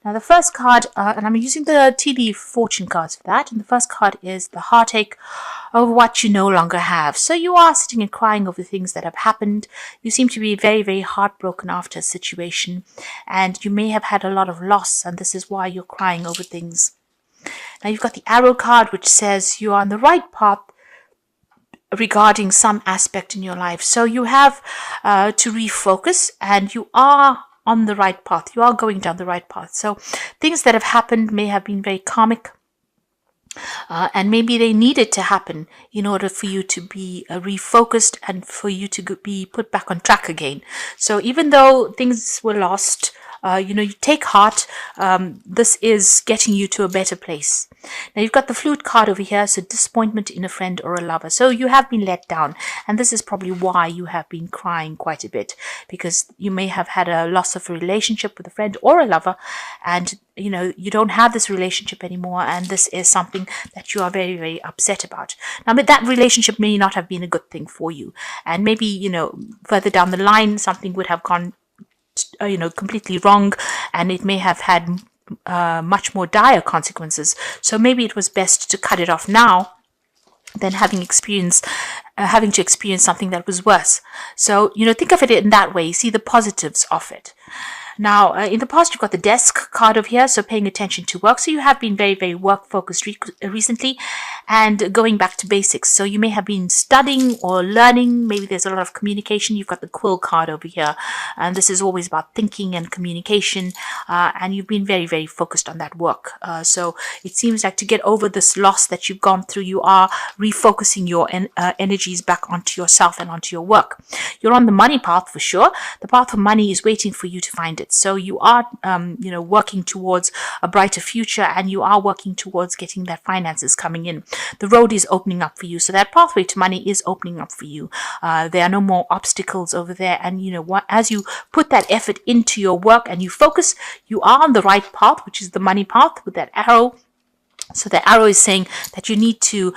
Now the first card, and I'm using the TD fortune cards for that, and the first card is the heartache over what you no longer have. So you are sitting and crying over things that have happened. You seem to be very, very heartbroken after a situation, and you may have had a lot of loss, and this is why you're crying over things. Now you've got the arrow card, which says you are on the right path regarding some aspect in your life. So you have to refocus, and you are on the right path. You are going down the right path. So things that have happened may have been very karmic, and maybe they needed to happen in order for you to be refocused and for you to be put back on track again. So even though things were lost, you take heart. This is getting you to a better place. Now you've got the flute card over here, so disappointment in a friend or a lover. So you have been let down, and this is probably why you have been crying quite a bit, because you may have had a loss of a relationship with a friend or a lover, and you don't have this relationship anymore, and this is something that you are very, very upset about. Now, but that relationship may not have been a good thing for you, and maybe further down the line something would have gone completely wrong, and it may have had much more dire consequences. So maybe it was best to cut it off now than having to experience something that was worse. So think of it in that way. See the positives of it. Now, in the past, you've got the desk card over here, so paying attention to work. So you have been very, very work-focused recently, and going back to basics. So you may have been studying or learning. Maybe there's a lot of communication. You've got the quill card over here, and this is always about thinking and communication, and you've been very, very focused on that work. So it seems like to get over this loss that you've gone through, you are refocusing your energies back onto yourself and onto your work. You're on the money path for sure. The path of money is waiting for you to find it. So you are, working towards a brighter future, and you are working towards getting that finances coming in. The road is opening up for you. So that pathway to money is opening up for you. There are no more obstacles over there. And, as you put that effort into your work and you focus, you are on the right path, which is the money path with that arrow. So the arrow is saying that you need to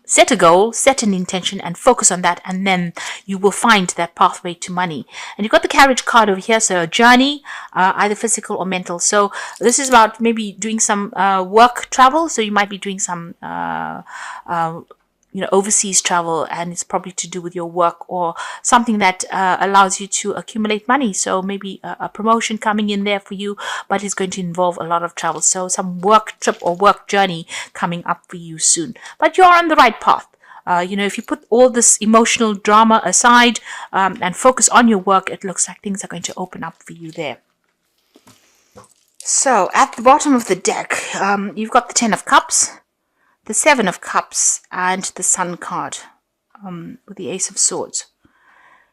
set a goal, set an intention, and focus on that, and then you will find that pathway to money. And you've got the carriage card over here, so a journey, either physical or mental. So this is about maybe doing some work travel. So you might be doing some overseas travel, and it's probably to do with your work or something that allows you to accumulate money. So maybe a promotion coming in there for you, but it's going to involve a lot of travel. So some work trip or work journey coming up for you soon. But you're on the right path. If you put all this emotional drama aside and focus on your work, it looks like things are going to open up for you there. So at the bottom of the deck, you've got the 10 of Cups, the 7 of Cups, and the Sun card with the Ace of Swords.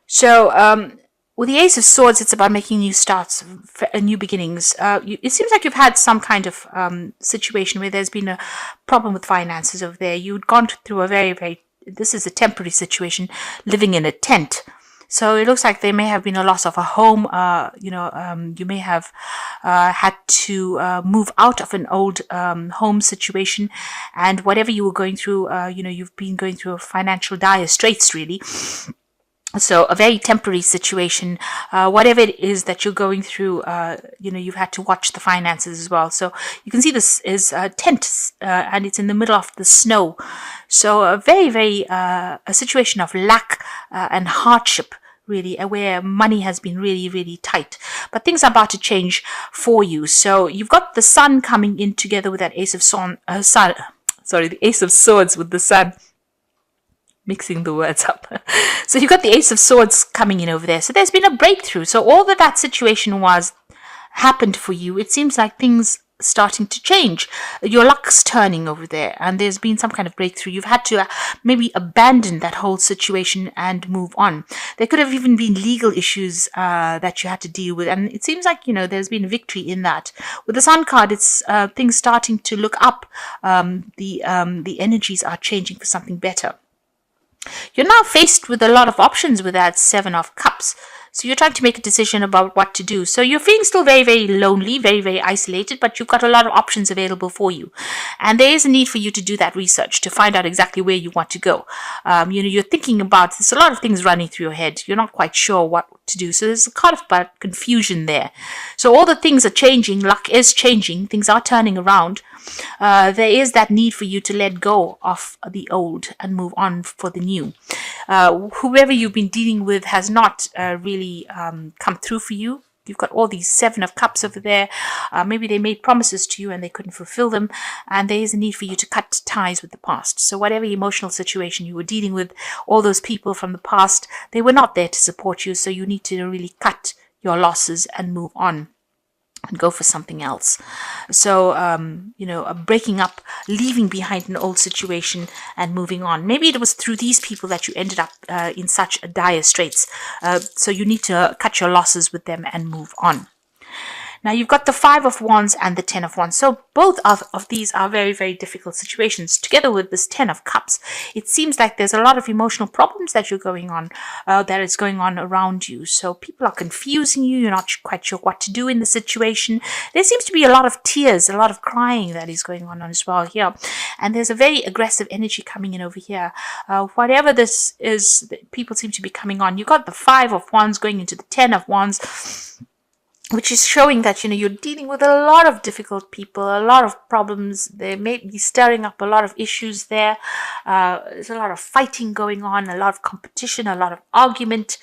So with the Ace of Swords, it's about making new starts, new beginnings. It seems like you've had some kind of situation where there's been a problem with finances over there. You'd gone through a very, very, this is a temporary situation, living in a tent. So it looks like there may have been a loss of a home. You may have had to move out of an old home situation, and whatever you were going through, you've been going through a financial dire straits, really. So a very temporary situation, whatever it is that you're going through, you've had to watch the finances as well. So you can see this is a tent, and it's in the middle of the snow. So a very, very, a situation of lack and hardship, really, where money has been really, really tight. But things are about to change for you. So you've got the Sun coming in together with that Ace of the Ace of Swords with the Sun. Mixing the words up. So you've got the Ace of Swords coming in over there. So there's been a breakthrough. So all that situation happened for you. It seems like things starting to change. Your luck's turning over there, and there's been some kind of breakthrough. You've had to maybe abandon that whole situation and move on. There could have even been legal issues that you had to deal with, and it seems like there's been a victory in that. With the Sun card, it's things starting to look up. The energies are changing for something better. You're now faced with a lot of options with that 7 of Cups. So you're trying to make a decision about what to do. So you're feeling still very, very lonely, very, very isolated, but you've got a lot of options available for you. And there is a need for you to do that research to find out exactly where you want to go. You're thinking about, there's a lot of things running through your head. You're not quite sure what to do. So there's a kind of but confusion there. So all the things are changing. Luck is changing. Things are turning around. There is that need for you to let go of the old and move on for the new. Whoever you've been dealing with has not really come through for you. You've got all these 7 of Cups over there. Maybe they made promises to you and they couldn't fulfill them. And there is a need for you to cut ties with the past. So whatever emotional situation you were dealing with, all those people from the past, they were not there to support you. So you need to really cut your losses and move on and go for something else. So, breaking up, leaving behind an old situation and moving on. Maybe it was through these people that you ended up in such dire straits. So you need to cut your losses with them and move on. Now you've got the 5 of Wands and the 10 of Wands. So both of these are very, very difficult situations. Together with this 10 of Cups, it seems like there's a lot of emotional problems that you're going on, that is going on around you. So people are confusing you. You're not quite sure what to do in the situation. There seems to be a lot of tears, a lot of crying that is going on as well here. And there's a very aggressive energy coming in over here. Whatever this is, people seem to be coming on. You've got the 5 of Wands going into the 10 of Wands, which is showing that, you're dealing with a lot of difficult people, a lot of problems. They may be stirring up a lot of issues there. There's a lot of fighting going on, a lot of competition, a lot of argument.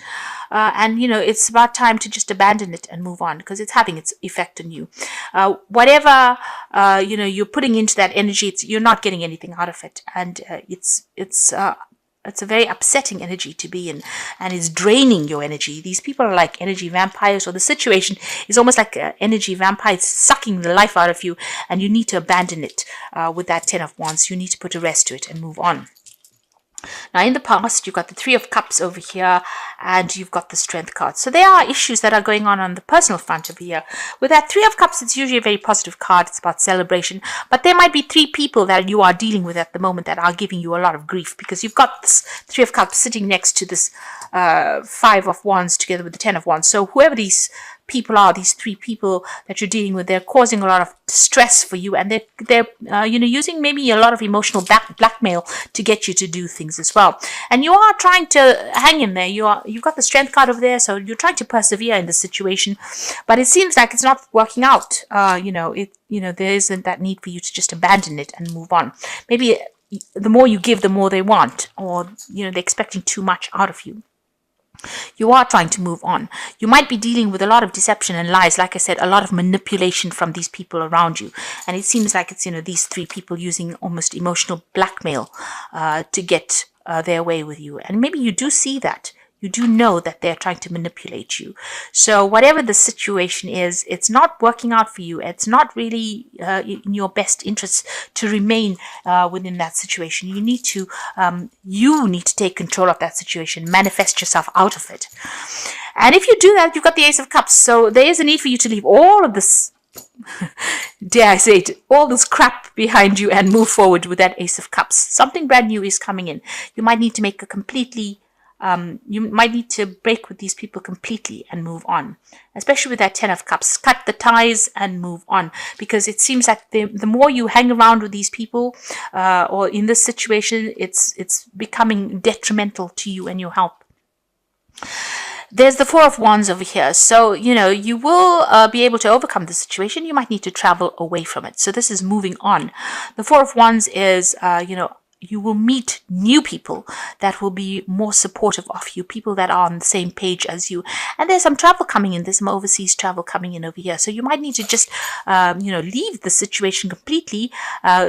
And, it's about time to just abandon it and move on because it's having its effect on you. Whatever, you're putting into that energy, you're not getting anything out of it. And it's a very upsetting energy to be in, and it's draining your energy. These people are like energy vampires, or the situation is almost like an energy vampire. It's sucking the life out of you, and you need to abandon it with that 10 of Wands. You need to put a rest to it and move on. Now, in the past, you've got the 3 of Cups over here, and you've got the Strength card. So there are issues that are going on the personal front over here. With that 3 of Cups, it's usually a very positive card. It's about celebration. But there might be 3 people that you are dealing with at the moment that are giving you a lot of grief, because you've got this 3 of Cups sitting next to this 5 of Wands together with the 10 of Wands. So whoever these people are, these 3 people that you're dealing with, they're causing a lot of stress for you, and they're using maybe a lot of emotional blackmail to get you to do things as well. And you are trying to hang in there. You've got the Strength card over there, so you're trying to persevere in the situation, but it seems like it's not working out. There isn't that need for you to just abandon it and move on. Maybe the more you give, the more they want, or they're expecting too much out of you. You are trying to move on. You might be dealing with a lot of deception and lies. Like I said, a lot of manipulation from these people around you. And it seems like it's, these 3 people using almost emotional blackmail to get their way with you. And maybe you do see that. You do know that they're trying to manipulate you. So whatever the situation is, it's not working out for you. It's not really in your best interest to remain within that situation. You need to take control of that situation, manifest yourself out of it. And if you do that, you've got the Ace of Cups. So there is a need for you to leave all of this, dare I say it, all this crap behind you and move forward with that Ace of Cups. Something brand new is coming in. You might need to make a completely you might need to break with these people completely and move on, especially with that 10 of Cups. Cut the ties and move on, because it seems like the more you hang around with these people, or in this situation, it's becoming detrimental to you and your health. There's the 4 of Wands over here. So, you will be able to overcome the situation. You might need to travel away from it. So this is moving on. The 4 of Wands is, you will meet new people that will be more supportive of you, people that are on the same page as you. And there's some travel coming in. There's some overseas travel coming in over here. So you might need to just, leave the situation completely,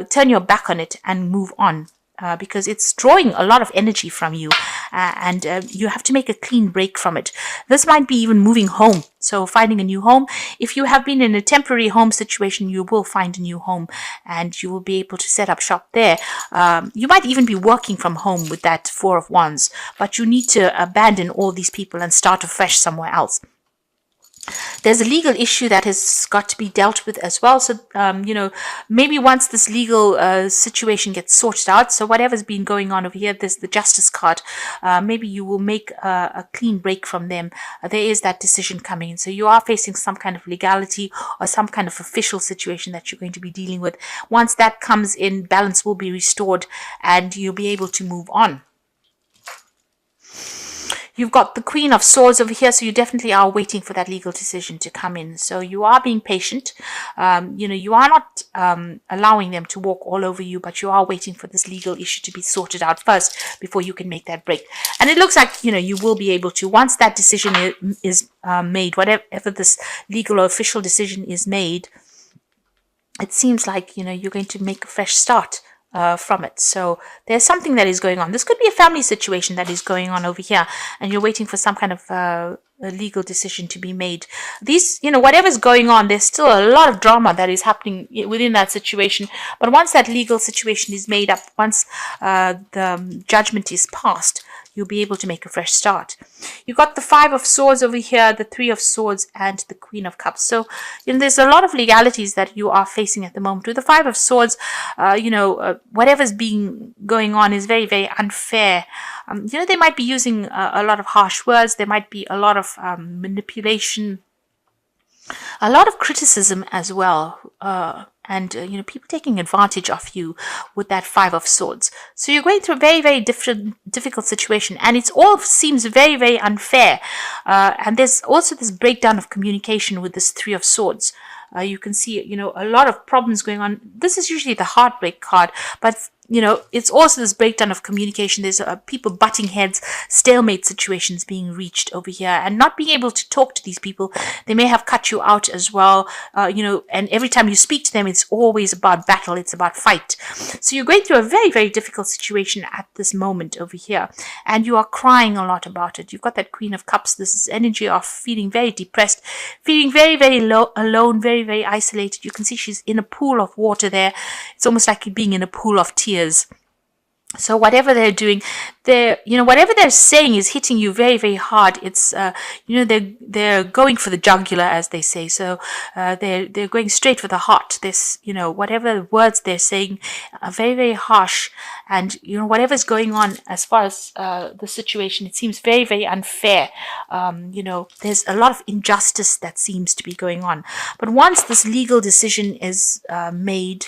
turn your back on it and move on. Because it's drawing a lot of energy from you, and you have to make a clean break from it. This might be even moving home, so finding a new home. If you have been in a temporary home situation, you will find a new home, and you will be able to set up shop there. You might even be working from home with that 4 of Wands, but you need to abandon all these people and start afresh somewhere else. There's a legal issue that has got to be dealt with as well. So, maybe once this legal situation gets sorted out, so whatever's been going on over here, there's the Justice card. Maybe you will make a clean break from them. There is that decision coming in. So you are facing some kind of legality or some kind of official situation that you're going to be dealing with. Once that comes in, balance will be restored and you'll be able to move on. You've got the Queen of Swords over here, so you definitely are waiting for that legal decision to come in. So you are being patient. You are not allowing them to walk all over you, but you are waiting for this legal issue to be sorted out first before you can make that break. And it looks like, you will be able to, once that decision is made, whatever this legal or official decision is made, it seems like, you're going to make a fresh start from it. So there's something that is going on. This could be a family situation that is going on over here, and you're waiting for some kind of a legal decision to be made. These, whatever's going on, there's still a lot of drama that is happening within that situation. But once that legal situation is made up, once the judgment is passed, you'll be able to make a fresh start. You've got the Five of Swords over here, the Three of Swords, and the Queen of Cups. So, there's a lot of legalities that you are facing at the moment. With the Five of Swords, whatever's going on is very, very unfair. They might be using a lot of harsh words. There might be a lot of manipulation, a lot of criticism as well. And people taking advantage of you with that Five of Swords. So you're going through a very, very difficult situation, and it all seems very, very unfair. And there's also this breakdown of communication with this Three of Swords. You can see, a lot of problems going on. This is usually the heartbreak card, but it's also this breakdown of communication. There's people butting heads, stalemate situations being reached over here, and not being able to talk to these people. They may have cut you out as well, and every time you speak to them, it's always about battle, it's about fight. So you're going through a very, very difficult situation at this moment over here, and you are crying a lot about it. You've got that Queen of Cups. This is energy of feeling very depressed, feeling very, very alone, very, very isolated. You can see she's in a pool of water there. It's almost like being in a pool of tears. So whatever they're doing, whatever they're saying is hitting you very, very hard. It's they're going for the jugular, as they say. So they're going straight for the heart. This whatever words they're saying are very, very harsh, and whatever's going on as far as the situation, it seems very, very unfair. There's a lot of injustice that seems to be going on. But once this legal decision is made,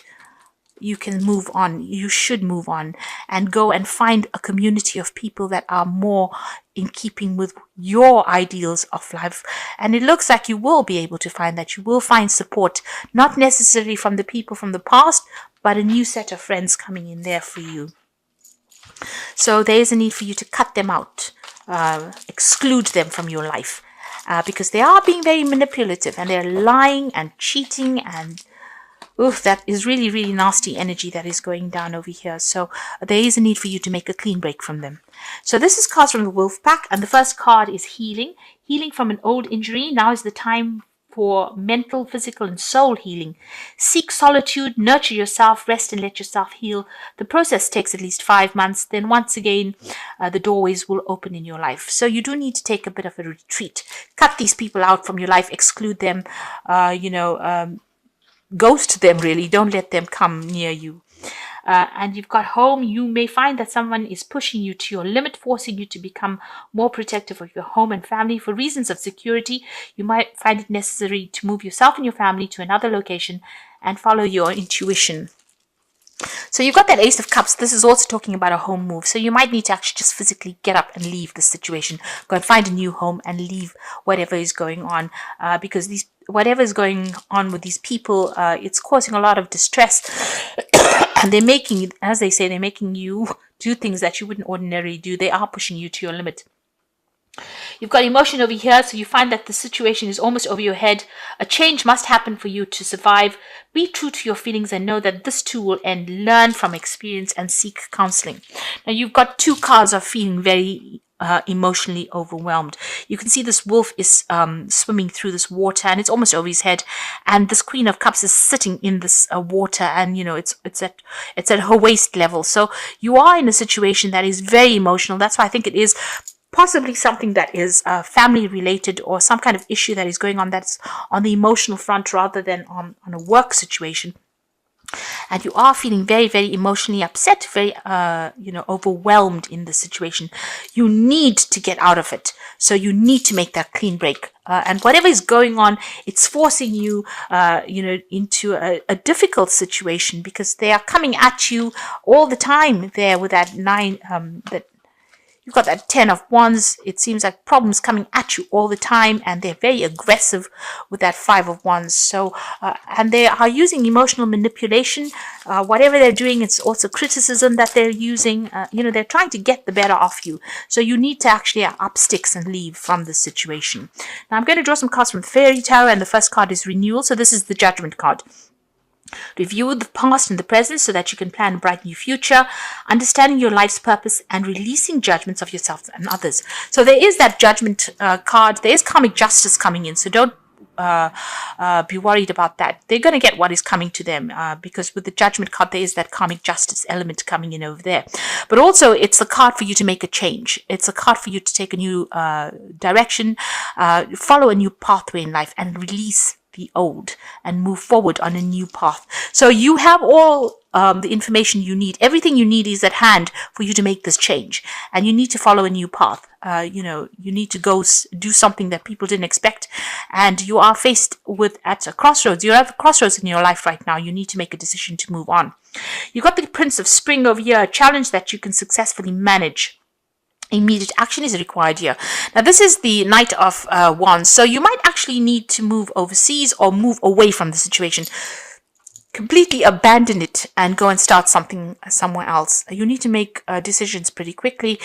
you can move on. You should move on and go and find a community of people that are more in keeping with your ideals of life. And it looks like you will be able to find that. You will find support, not necessarily from the people from the past, but a new set of friends coming in there for you. So there is a need for you to cut them out, exclude them from your life, because they are being very manipulative, and they're lying and cheating, and that is really, really nasty energy that is going down over here. So there is a need for you to make a clean break from them. So this is cards from the Wolf Pack, and the first card is healing. Healing from an old injury. Now is the time for mental, physical, and soul healing. Seek solitude, nurture yourself, rest, and let yourself heal. The process takes at least 5 months. Then once again, the doorways will open in your life. So you do need to take a bit of a retreat. Cut these people out from your life. Exclude them. Ghost them, really. Don't let them come near you. And you've got home. You may find that someone is pushing you to your limit, forcing you to become more protective of your home and family. For reasons of security, you might find it necessary to move yourself and your family to another location and follow your intuition. So you've got that Ace of Cups. This is also talking about a home move. So you might need to actually just physically get up and leave the situation. Go and find a new home and leave whatever is going on, because whatever is going on with these people, it's causing a lot of distress. And they're making, as they say, they're making you do things that you wouldn't ordinarily do. They are pushing you to your limit. You've got emotion over here, so you find that the situation is almost over your head. A change must happen for you to survive. Be true to your feelings and know that this too will end. Learn from experience and seek counseling. Now you've got 2 cards of feeling very emotionally overwhelmed. You can see this wolf is swimming through this water, and it's almost over his head, and this Queen of Cups is sitting in this water, and it's at her waist level. So you are in a situation that is very emotional. That's why I think it is possibly something that is family related, or some kind of issue that is going on that's on the emotional front rather than on a work situation. And you are feeling very, very emotionally upset, very, overwhelmed in the situation. You need to get out of it. So you need to make that clean break. And whatever is going on, it's forcing you, into a difficult situation, because they are coming at you all the time there with that 9, You've got that 10 of Wands. It seems like problems coming at you all the time, and they're very aggressive with that 5 of Wands. So, and they are using emotional manipulation. Whatever they're doing, it's also criticism that they're using. They're trying to get the better of you. So you need to actually up sticks and leave from this situation. Now I'm going to draw some cards from Fairy Tarot, and the first card is Renewal. So this is the Judgment card. Review the past and the present so that you can plan a bright new future, understanding your life's purpose, and releasing judgments of yourself and others. So there is that judgment card. There is karmic justice coming in. So don't be worried about that. They're going to get what is coming to them because with the Judgment card, there is that karmic justice element coming in over there. But also, it's a card for you to make a change. It's a card for you to take a new direction, follow a new pathway in life, and release the old and move forward on a new path. So you have all the information you need. Everything you need is at hand for you to make this change, and you need to follow a new path. You need to go do something that people didn't expect, and you are faced with at a crossroads. You're at a crossroads in your life right now. You need to make a decision to move on. You got the Prince of Spring over here, a challenge that you can successfully manage. Immediate action is required here. Now, this is the Knight of Wands. So you might actually need to move overseas or move away from the situation. Completely abandon it and go and start something somewhere else. You need to make decisions pretty quickly.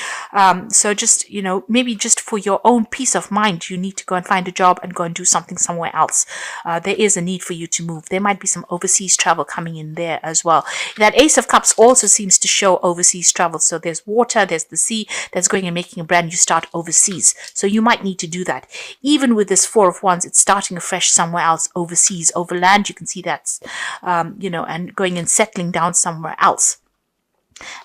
So just, maybe just for your own peace of mind, you need to go and find a job and go and do something somewhere else. There is a need for you to move. There might be some overseas travel coming in there as well. That Ace of Cups also seems to show overseas travel. So there's water, there's the sea that's going and making a brand new start overseas. So you might need to do that. Even with this Four of Wands, it's starting afresh somewhere else overseas, over land. You can see that's and going and settling down somewhere else.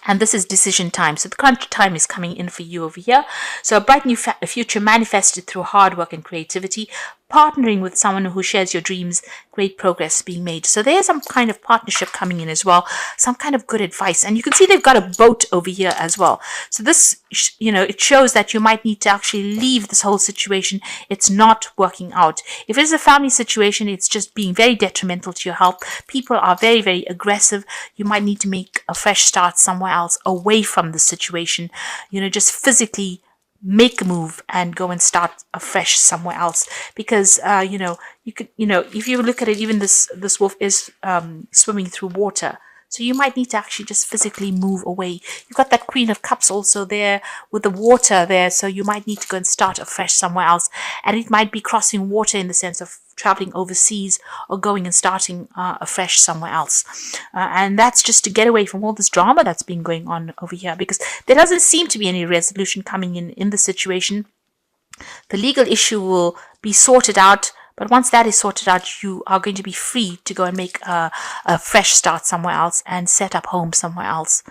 And this is decision time. So the crunch time is coming in for you over here. So a bright new future manifested through hard work and creativity, partnering with someone who shares your dreams, great progress being made. So there's some kind of partnership coming in as well, some kind of good advice. And you can see they've got a boat over here as well. So this, it shows that you might need to actually leave this whole situation. It's not working out. If it's a family situation, it's just being very detrimental to your health. People are very, very aggressive. You might need to make a fresh start somewhere else away from the situation, just physically make a move and go and start afresh somewhere else, because you could, if you look at it, even this wolf is swimming through water. So you might need to actually just physically move away. You've got that Queen of Cups also there with the water there. So you might need to go and start afresh somewhere else. And it might be crossing water in the sense of traveling overseas or going and starting afresh somewhere else. And that's just to get away from all this drama that's been going on over here, because there doesn't seem to be any resolution coming in the situation. The legal issue will be sorted out. But once that is sorted out, you are going to be free to go and make a fresh start somewhere else and set up home somewhere else.